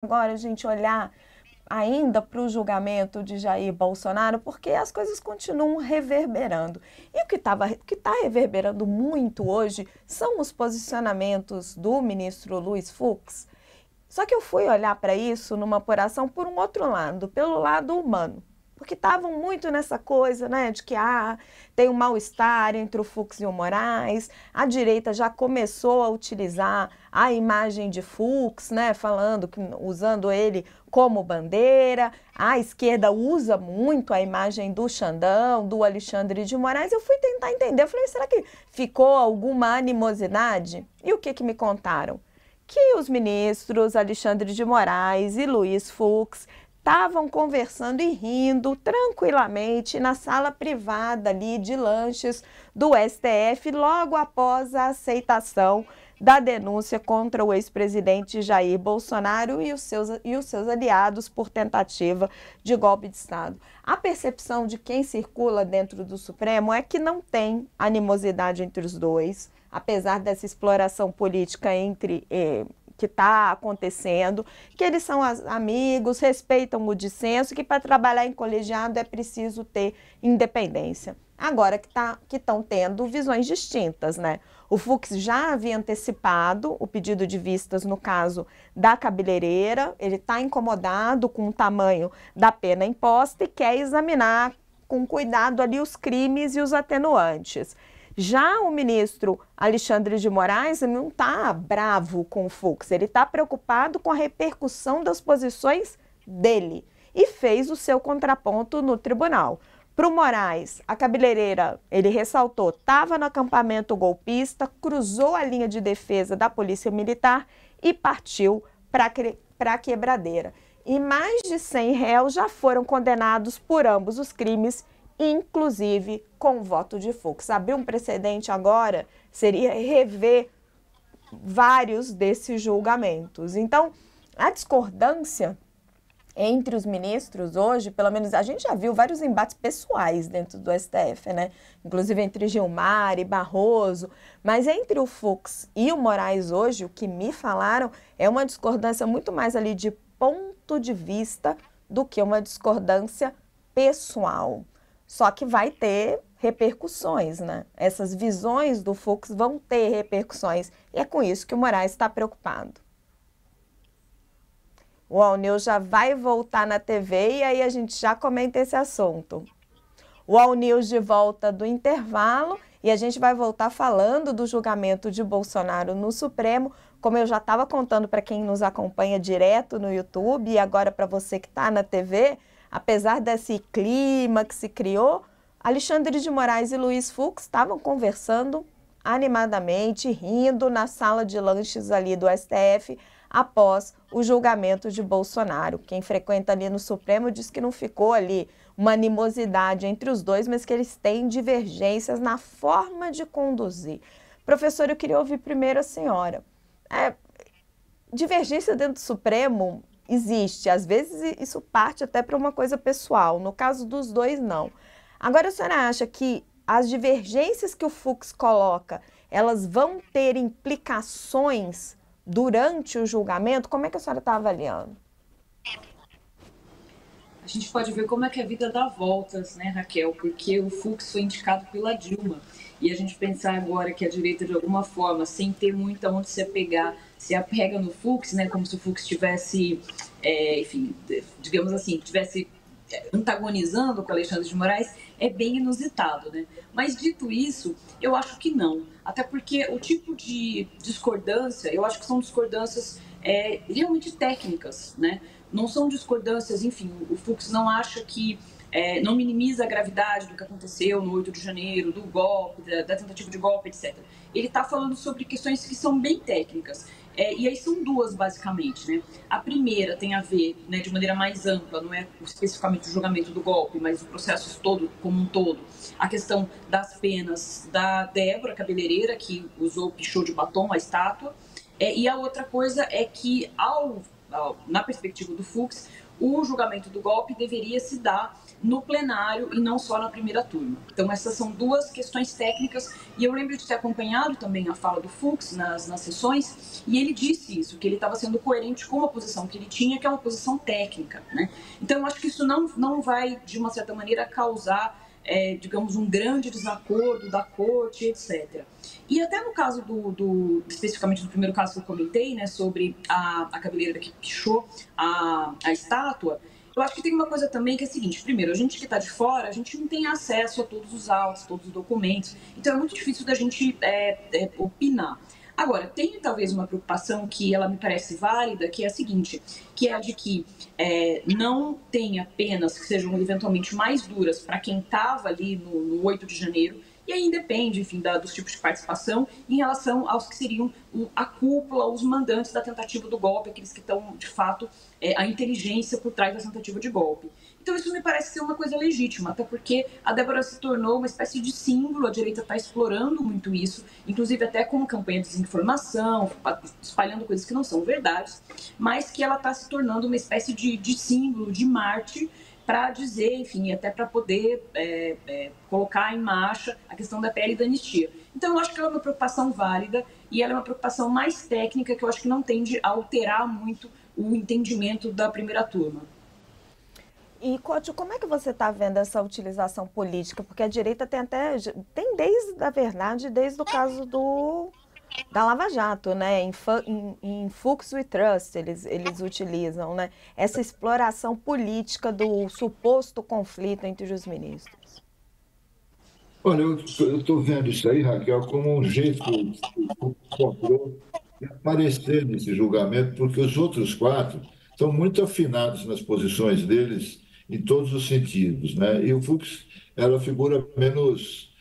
Agora a gente olhar ainda para o julgamento de Jair Bolsonaro, porque as coisas continuam reverberando. E o que tá reverberando muito hoje são os posicionamentos do ministro Luiz Fux. Só que eu fui olhar para isso numa apuração por um outro lado, pelo lado humano. Porque estavam muito nessa coisa, né, de que tem um mal-estar entre o Fux e o Moraes. A direita já começou a utilizar a imagem de Fux, né, usando ele como bandeira. A esquerda usa muito a imagem do Xandão, do Alexandre de Moraes. Eu fui tentar entender, eu falei, será que ficou alguma animosidade? E o que me contaram? Que os ministros Alexandre de Moraes e Luiz Fux estavam conversando e rindo tranquilamente na sala privada ali de lanches do STF logo após a aceitação da denúncia contra o ex-presidente Jair Bolsonaro e os seus aliados por tentativa de golpe de Estado. A percepção de quem circula dentro do Supremo é que não tem animosidade entre os dois, apesar dessa exploração política que está acontecendo, que eles são amigos, respeitam o dissenso, que para trabalhar em colegiado é preciso ter independência. Agora que estão tendo visões distintas, né? O Fux já havia antecipado o pedido de vistas no caso da cabeleireira, ele está incomodado com o tamanho da pena imposta e quer examinar com cuidado ali os crimes e os atenuantes. Já o ministro Alexandre de Moraes não está bravo com o Fux, ele está preocupado com a repercussão das posições dele e fez o seu contraponto no tribunal. Para o Moraes, a cabeleireira, ele ressaltou, estava no acampamento golpista, cruzou a linha de defesa da Polícia Militar e partiu para a quebradeira. E mais de 100 réus já foram condenados por ambos os crimes, inclusive com o voto de Fux. Abrir um precedente agora seria rever vários desses julgamentos. Então, a discordância entre os ministros hoje, pelo menos a gente já viu vários embates pessoais dentro do STF, né? Inclusive entre Gilmar e Barroso, mas entre o Fux e o Moraes hoje, o que me falaram é uma discordância muito mais ali de ponto de vista do que uma discordância pessoal. Só que vai ter repercussões, né? Essas visões do Fux vão ter repercussões. E é com isso que o Moraes está preocupado. O All News já vai voltar na TV e aí a gente já comenta esse assunto. O All News de volta do intervalo e a gente vai voltar falando do julgamento de Bolsonaro no Supremo, como eu já estava contando para quem nos acompanha direto no YouTube e agora para você que está na TV. Apesar desse clima que se criou, Alexandre de Moraes e Luiz Fux estavam conversando animadamente, rindo na sala de lanches ali do STF após o julgamento de Bolsonaro. Quem frequenta ali no Supremo diz que não ficou ali uma animosidade entre os dois, mas que eles têm divergências na forma de conduzir. Professor, eu queria ouvir primeiro a senhora. Divergência dentro do Supremo existe, às vezes isso parte até para uma coisa pessoal, no caso dos dois não. Agora a senhora acha que as divergências que o Fux coloca, elas vão ter implicações durante o julgamento? Como é que a senhora está avaliando? A gente pode ver como é que a vida dá voltas, né, Raquel? Porque o Fux foi indicado pela Dilma. E a gente pensar agora que a direita, de alguma forma, sem ter muito aonde se apegar, se apega no Fux, né, como se o Fux tivesse, enfim, digamos assim, tivesse antagonizando com Alexandre de Moraes, é bem inusitado, né? Mas dito isso, eu acho que não. Até porque o tipo de discordância, eu acho que são discordâncias realmente técnicas, né? Não são discordâncias, enfim, o Fux não acha que não minimiza a gravidade do que aconteceu no 8 de janeiro, do golpe, da tentativa de golpe, etc. Ele está falando sobre questões que são bem técnicas. E aí são duas, basicamente, né? A primeira tem a ver, né, de maneira mais ampla, não é especificamente o julgamento do golpe, mas o processo todo, como um todo. A questão das penas da Débora cabeleireira, que usou pichou de batom, a estátua. E a outra coisa é que, ao na perspectiva do Fux, o julgamento do golpe deveria se dar no plenário e não só na primeira turma. Então, essas são duas questões técnicas, e eu lembro de ter acompanhado também a fala do Fux nas sessões, e ele disse isso, que ele estava sendo coerente com a posição que ele tinha, que é uma posição técnica, né? Então, eu acho que isso não vai, de uma certa maneira, causar, digamos, um grande desacordo da corte, etc. E até no caso especificamente do primeiro caso que eu comentei, né, sobre a cabeleireira que pichou a estátua, eu acho que tem uma coisa também que é a seguinte: primeiro, a gente que está de fora, a gente não tem acesso a todos os autos, todos os documentos, então é muito difícil da gente opinar. Agora, tem talvez uma preocupação que ela me parece válida, que é a seguinte, que é a de que não tenha penas que sejam eventualmente mais duras para quem estava ali no 8 de janeiro, e aí depende, enfim, dos tipos de participação em relação aos que seriam a cúpula, os mandantes da tentativa do golpe, aqueles que estão, de fato, a inteligência por trás da tentativa de golpe. Então isso me parece ser uma coisa legítima, até porque a Débora se tornou uma espécie de símbolo, a direita está explorando muito isso, inclusive até com campanha de desinformação, espalhando coisas que não são verdades, mas que ela está se tornando uma espécie de símbolo, de mártir, para dizer, enfim, até para poder colocar em marcha a questão da PL da anistia. Então, eu acho que ela é uma preocupação válida e ela é uma preocupação mais técnica, que eu acho que não tende a alterar muito o entendimento da primeira turma. E, Couto, como é que você está vendo essa utilização política? Porque a direita tem desde o caso da Lava Jato, né? Em Fux We Trust, eles utilizam, né, essa exploração política do suposto conflito entre os ministros. Olha, eu estou vendo isso aí, Raquel, como um jeito que encontrou de aparecer nesse julgamento, porque os outros quatro estão muito afinados nas posições deles em todos os sentidos, né? E o Fux era a figura menos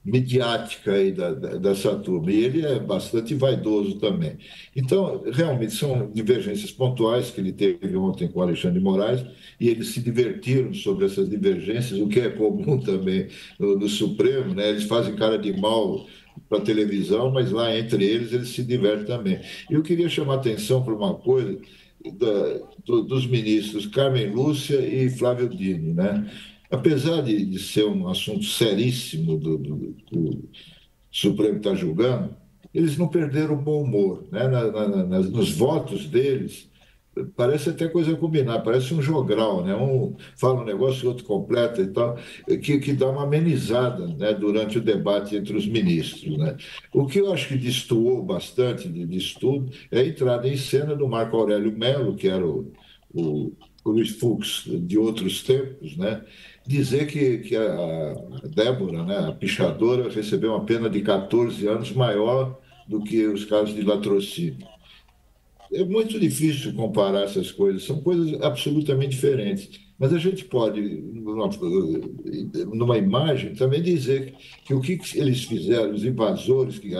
midiática aí dessa turma, e ele é bastante vaidoso também. Então, realmente, são divergências pontuais que ele teve ontem com o Alexandre de Moraes, e eles se divertiram sobre essas divergências, o que é comum também no Supremo, né? Eles fazem cara de mal para a televisão, mas lá entre eles se divertem também. E eu queria chamar a atenção para uma coisa dos ministros Carmen Lúcia e Flávio Dino, né? Apesar de ser um assunto seríssimo do Supremo está julgando, eles não perderam o bom humor, né? Nos votos deles, parece até coisa combinada, parece um jogral, né? Um fala um negócio e o outro completa e tal, que dá uma amenizada, né, durante o debate entre os ministros, né? O que eu acho que destoou bastante disso tudo é a entrada em cena do Marco Aurélio Mello, que era o Luiz Fux de outros tempos, né? Dizer que a Débora, né, a pichadora, recebeu uma pena de 14 anos maior do que os casos de latrocínio. É muito difícil comparar essas coisas, são coisas absolutamente diferentes. Mas a gente pode, numa imagem, também dizer que o que eles fizeram, os invasores que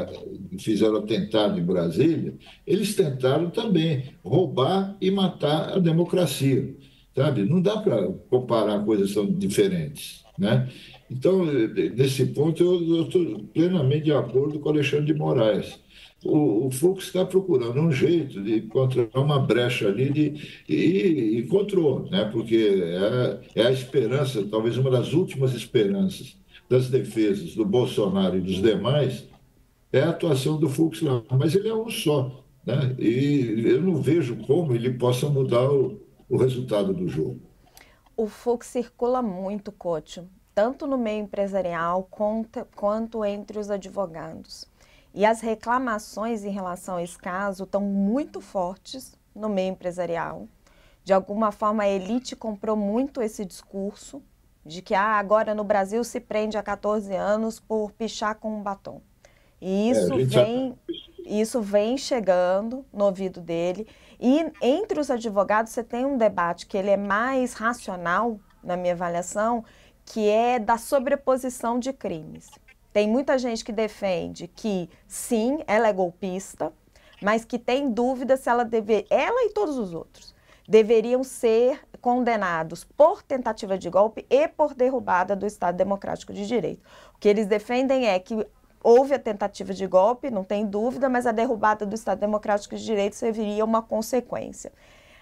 fizeram atentado em Brasília, eles tentaram também roubar e matar a democracia, sabe? Não dá para comparar coisas tão diferentes, né? Então, nesse ponto, eu estou plenamente de acordo com o Alexandre de Moraes. O Fux está procurando um jeito de encontrar uma brecha ali e encontrou, né? Porque é a esperança, talvez uma das últimas esperanças das defesas do Bolsonaro e dos demais, é a atuação do Fux lá. Mas ele é um só, né? E eu não vejo como ele possa mudar o resultado do jogo. O Fux circula muito, Couto, tanto no meio empresarial quanto entre os advogados. E as reclamações em relação a esse caso estão muito fortes no meio empresarial. De alguma forma, a elite comprou muito esse discurso de que agora no Brasil se prende a 14 anos por pichar com um batom. E isso vem chegando no ouvido dele. E entre os advogados você tem um debate que ele é mais racional, na minha avaliação, que é da sobreposição de crimes. Tem muita gente que defende que, sim, ela é golpista, mas que tem dúvida se ela ela e todos os outros, deveriam ser condenados por tentativa de golpe e por derrubada do Estado Democrático de Direito. O que eles defendem é que houve a tentativa de golpe, não tem dúvida, mas a derrubada do Estado Democrático de Direito seria uma consequência.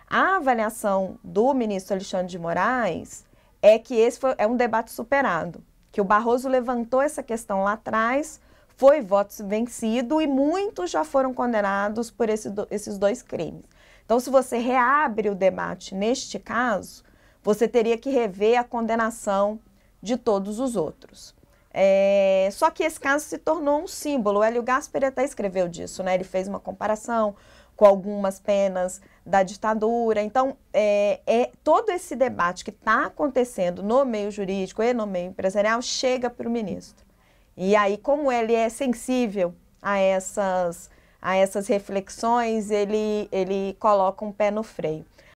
A avaliação do ministro Alexandre de Moraes é que é um debate superado, que o Barroso levantou essa questão lá atrás, foi voto vencido e muitos já foram condenados por esses dois crimes. Então, se você reabre o debate neste caso, você teria que rever a condenação de todos os outros. Só que esse caso se tornou um símbolo. O Hélio Gaspari até escreveu disso, né? Ele fez uma comparação com algumas penas da ditadura. Então, todo esse debate que está acontecendo no meio jurídico e no meio empresarial chega para o ministro. E aí, como ele é sensível a essas reflexões, ele coloca um pé no freio.